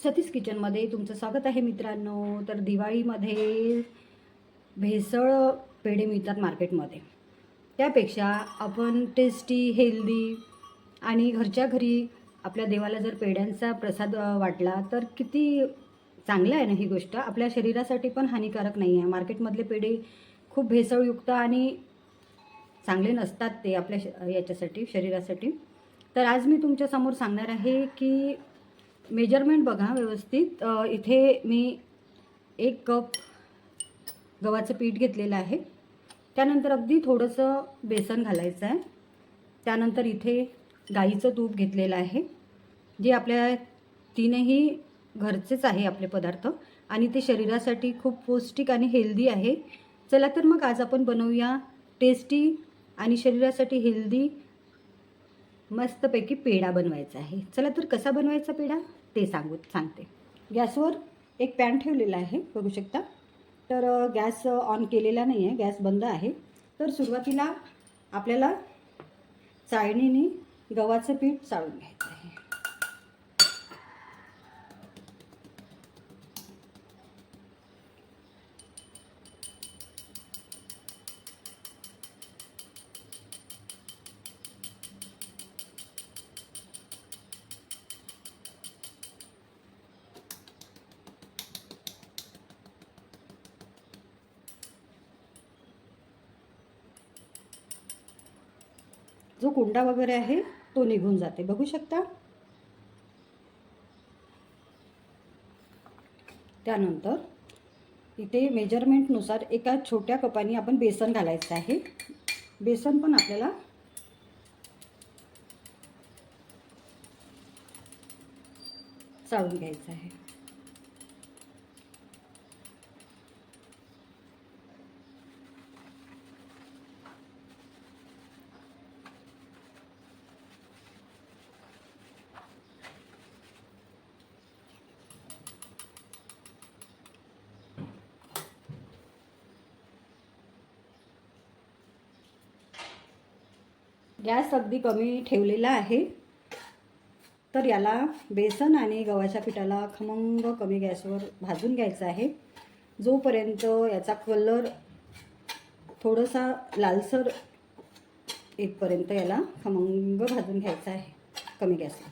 सतीश किचनमध्ये तुमचं स्वागत आहे मित्रांनो. तर दिवाळीमध्ये भेसळ पेढे मिळतात मार्केटमध्ये, त्यापेक्षा आपण टेस्टी हेल्दी आणि घरच्या घरी आपल्या देवाला जर पेढ्यांचा प्रसाद वाटला तर किती चांगलं आहे ना. ही गोष्ट आपल्या शरीरासाठी पण हानिकारक नाही आहे. मार्केटमधले पेढे खूप भेसळयुक्त आणि चांगले नसतात ते आपल्या याच्यासाठी शरीरासाठी. तर आज मी तुमच्यासमोर सांगणार आहे की मेजरमेंट बघा व्यवस्थित. इथे मी 1 कप गव्हाचं पीठ घेतलेलं आहे. त्यानंतर अगदी थोडंसं बेसन घालायचं आहे. त्यानंतर इथे गाईचं तूप घेतलेलं आहे, जे आपल्या तीनही घरचेच आहे आपले पदार्थ आणि ते शरीरासाठी खूप पौष्टिक आणि हेल्दी आहे. चला तर मग आज आपण बनवूया टेस्टी आणि शरीरासाठी हेल्दी मस्तपैकी पेढा बनवायचा आहे. चला तर कसा बनवायचा पेढा ते सांगते. गॅसवर एक पॅन ठेवलेला आहे, बघू शकता. तर गॅस ऑन केलेला नाही आहे, गॅस बंद आहे. तर सुरुवातीला आपल्याला चाळणीने गव्हाचं पीठ चाळून घ्यायचं आहे. जो कोंडा वगैरे आहे तो निघून जाते, बघू शकता. त्यानंतर इथे मेजरमेंटनुसार एका छोट्या कपाने आपण बेसन घालायचं आहे. बेसन पण आपल्याला चाळून घ्यायचं आहे. गॅस अगदी कमी ठेवलेला आहे. तर याला बेसन आणि गव्हाच्या पिठाला खमंग कमी गॅसवर भाजून घ्यायचं आहे. जोपर्यंत याचा कलर थोडासा लालसर येईपर्यंत याला खमंग भाजून घ्यायचा आहे कमी गॅसवर.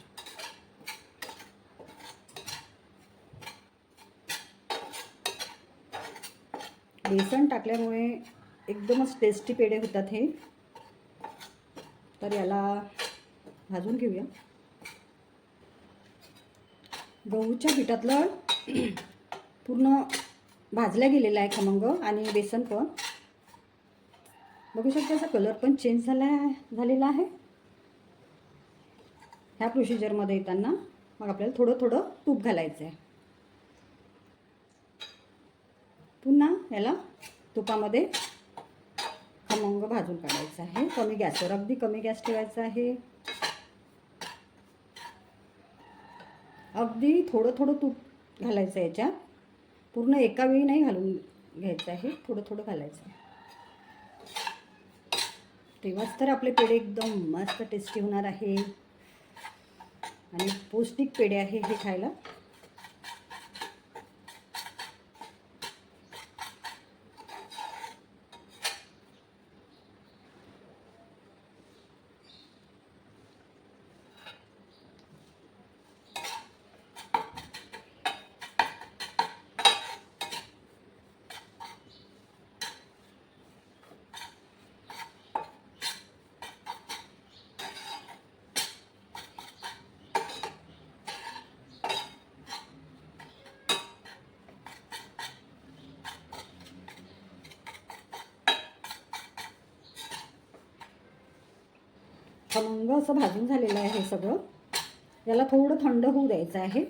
बेसन टाकल्यामुळे एकदमच टेस्टी पेढे होतात हे. तर याला भाजून घेऊया. गहूच्या पिठातलं पूर्ण भाजल्या गेलेलं आहे खमंग आणि बेसन पण. बघू शकता त्याचा कलर पण चेंज झालेला आहे. ह्या प्रोसिजरमध्ये येताना मग आपल्याला थोडं थोडं तूप घालायचं आहे. पुन्हा याला तुपामध्ये खमंग भाजून काढायचं आहे कमी गॅसवर. अगदी कमी गॅस ठेवायचा आहे. अगदी थोडं थोडं तूप घालायचं आहे याच्यात. पूर्ण एका वेळी नाही घालून घ्यायचं आहे, थोडं थोडं घालायचं आहे. तेव्हाच तर आपले पेढे एकदम मस्त टेस्टी होणार आहे आणि पौष्टिक पेढे आहे हे खायला. खमंग असं भाजून झालेलं आहे हे सगळं. याला थोडं थंड होऊ द्यायचं आहे.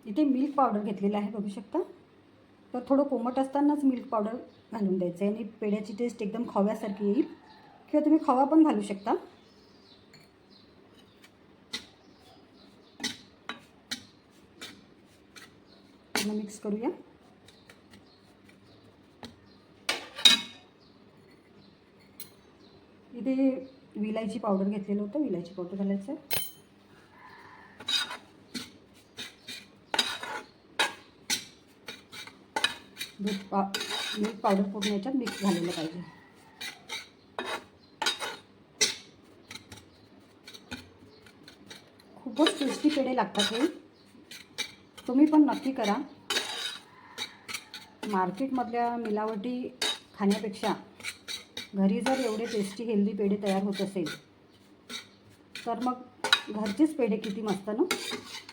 इथे मिल्क पावडर घेतलेलं आहे, बघू शकता. तर थोडं कोमट असतानाच मिल्क पावडर घालून द्यायचं आहे आणि पेढ्याची टेस्ट एकदम खव्यासारखी येईल. किंवा तुम्ही खवा पण घालू शकता. मिक्स करूया. इथे विलायची पावडर घेतलेलं होतं, विलायची पावडर घालायचं आहे. मिल्क पावडर पूर्ण याच्यात मिक्स झालेलं पाहिजे. खूपच टेस्टी पेढे लागतात हे. तुम्ही पण नक्की करा. मार्केटमधल्या मिलावटी खाण्यापेक्षा घरी जर एवढे टेस्टी हेल्दी पेढे तयार होत असेल तर मग घरचेच पेढे किती मस्त ना.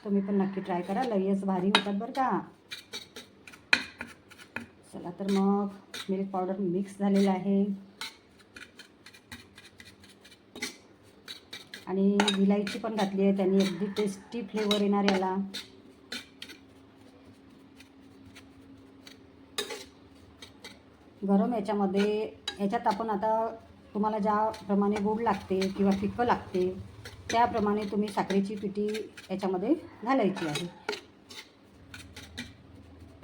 तुम्ही पण नक्की ट्राय करा. लयच भारी होतात बरं का. चला तर मग मिल्क पावडर मिक्स झालेलं आहे आणि विलायची पण घातली आहे. त्यांनी अगदी टेस्टी फ्लेवर येणार याला. गरम याच्यात आपण आता तुम्हाला ज्याप्रमाणे गोड लागते किंवा फिक्कं लागते त्याप्रमाणे तुम्ही साखरेची पिठी याच्यामध्ये घालायची आहे.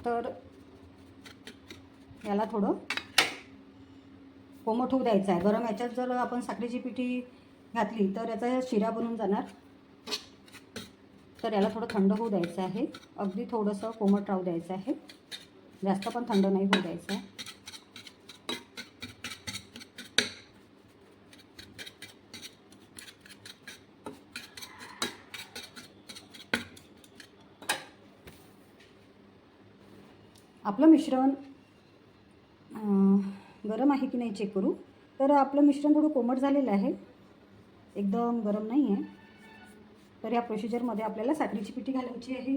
तर याला थोडं कोमट होऊ द्यायचं आहे. गरम याच्यात जर आपण साखरेची पिठी घातली तर याचा शिरा बनून जाणार. तर याला थोडं थंड होऊ द्यायचं आहे. अगदी थोडंसं कोमट राहू द्यायचं आहे. जास्त पण थंड नाही होऊ द्यायचं आहे. आपलं मिश्रण गरम आहे की नाही चेक करू. तर आपलं मिश्रण थोडं कोमट झालेलं आहे, एकदम गरम नाही आहे. तर या प्रोसिजरमध्ये आपल्याला साखरेची पिठी घालायची आहे.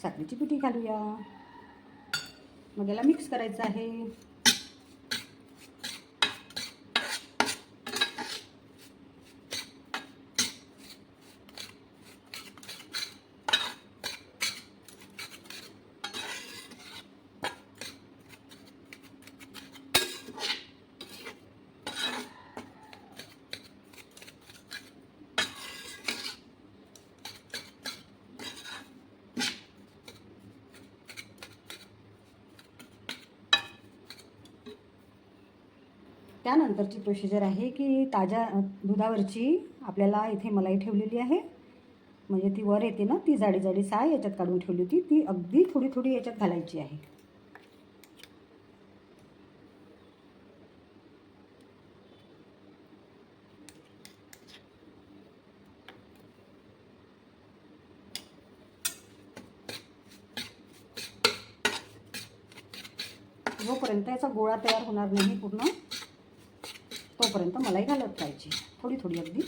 साखरेची पिठी घालूया. मग याला मिक्स करायचं आहे. त्यानंतरची प्रोसिजर आहे की ताज्या दुधावरची आपल्याला इथे मलाई ठेवलेली आहे. म्हणजे ती वर येते ना, ती जाडी जाडी साय याच्यात काढून ठेवली होती. ती अगदी थोडी थोडी याच्यात घालायची आहे. जोपर्यंत याचा गोळा तयार होणार नाही पूर्ण तोपर्यंत मलाई घालत राहायची, थोडी थोडी अगदी.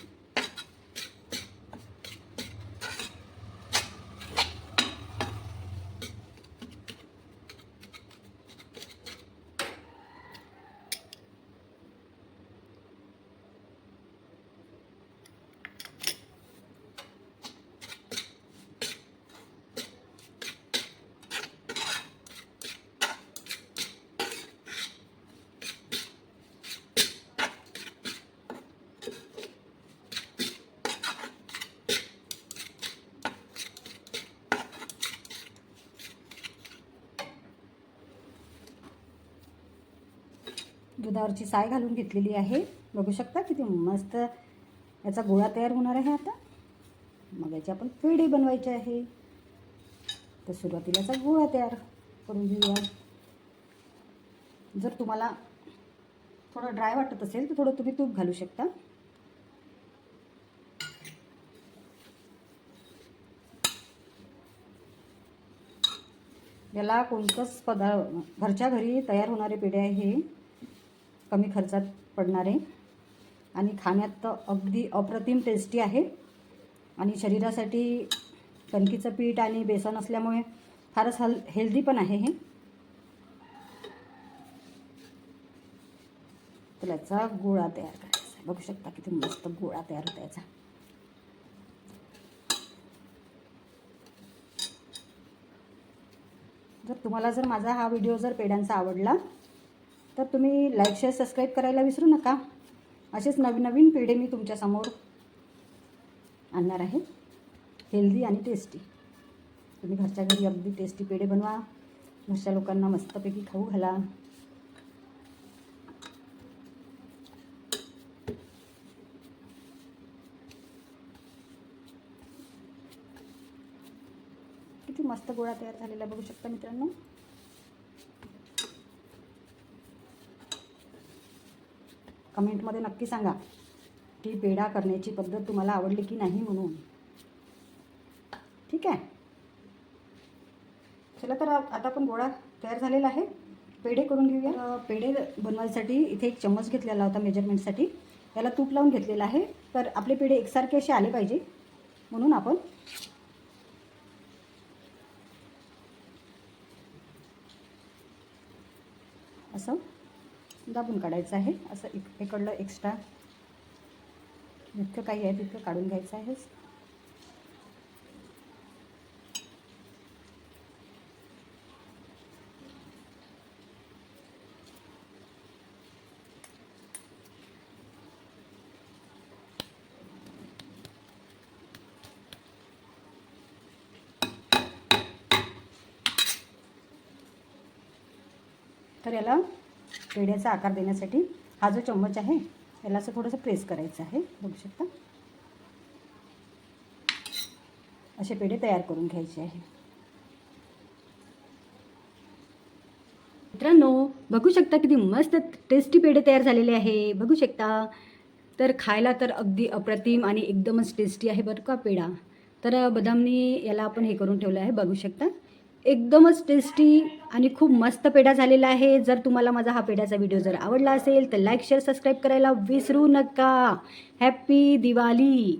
दुधावरची साय घालून घेतलेली आहे. बघू शकता किती मस्त याचा गोळा तयार होणार आहे. आता मग याचे आपण पेढे बनवायचे आहे. तर सुरुवातीला याचा गोळा तयार करून घेऊया. जर तुम्हाला थोडं ड्राय वाटत असेल तर थोडं तुम्ही तूप घालू शकता. याला कोणतंच घरच्या घरी तयार होणारे पेढे आहे हे. कमी खर्चात पडणारे आणि खाण्यात तर अगदी अप्रतिम टेस्टी आहे. आणि शरीरासाठी कणकीचं पीठ आणि बेसन असल्यामुळे फारच हेल्दी पण आहे हे. तर याचा गोळा तयार करायचा. बघू शकता किती मस्त गोळा तयार होता याचा. जर माझा हा व्हिडिओ जर पेढ्यांचा आवडला तर तुम्ही लाईक शेअर सबस्क्राईब करायला विसरू नका. असेच नवीन नवीन पेढे मी तुमच्यासमोर आणणार आहे, हेल्दी आणि टेस्टी. तुम्ही घरच्या घरी अगदी टेस्टी पेढे बनवा, घरच्या लोकांना मस्तपैकी खाऊ घाला. किती मस्त गोळा तयार झालेला बघू शकता मित्रांनो. कमेंटमध्ये नक्की सांगा की पेढा करण्याची पद्धत तुम्हाला आवडली की नाही म्हणून. ठीक आहे, चला तर आता आपण गोळा तयार झालेला आहे. पेढे करून घेऊया. पेढे बनवायसाठी इथे एक चम्मच घेतलेला होता मेजरमेंटसाठी. याला तूप लावून घेतलेलं आहे. तर आपले पेढे एकसारखे असे आले पाहिजे म्हणून आपण असं दाबून काढायचं आहे. असं इकडलं एक्स्ट्रा जितकं काही आहे तितकं काढून घ्यायचं आहे. तर याला पेढ्याचा आकार देण्यासाठी हा जो चम्मच आहे याला असं थोडंसं प्रेस करायचं आहे. बघू शकता असे पेढे तयार करून घ्यायचे आहे. मित्रांनो बघू शकता किती मस्त टेस्टी पेढे तयार झालेले आहे. बघू शकता. तर खायला तर अगदी अप्रतिम आणि एकदमच टेस्टी आहे बरं का पेढा. तर बदामनी याला आपण हे करून ठेवलं आहे. बघू शकता एकदमच टेस्टी आणि खूप मस्त पेढा झालेला आहे. जर तुम्हाला माझा हा पेढ्याचा व्हिडिओ जर आवडला असेल तर लाईक शेअर सबस्क्राईब करायला विसरू नका. हॅप्पी दिवाळी.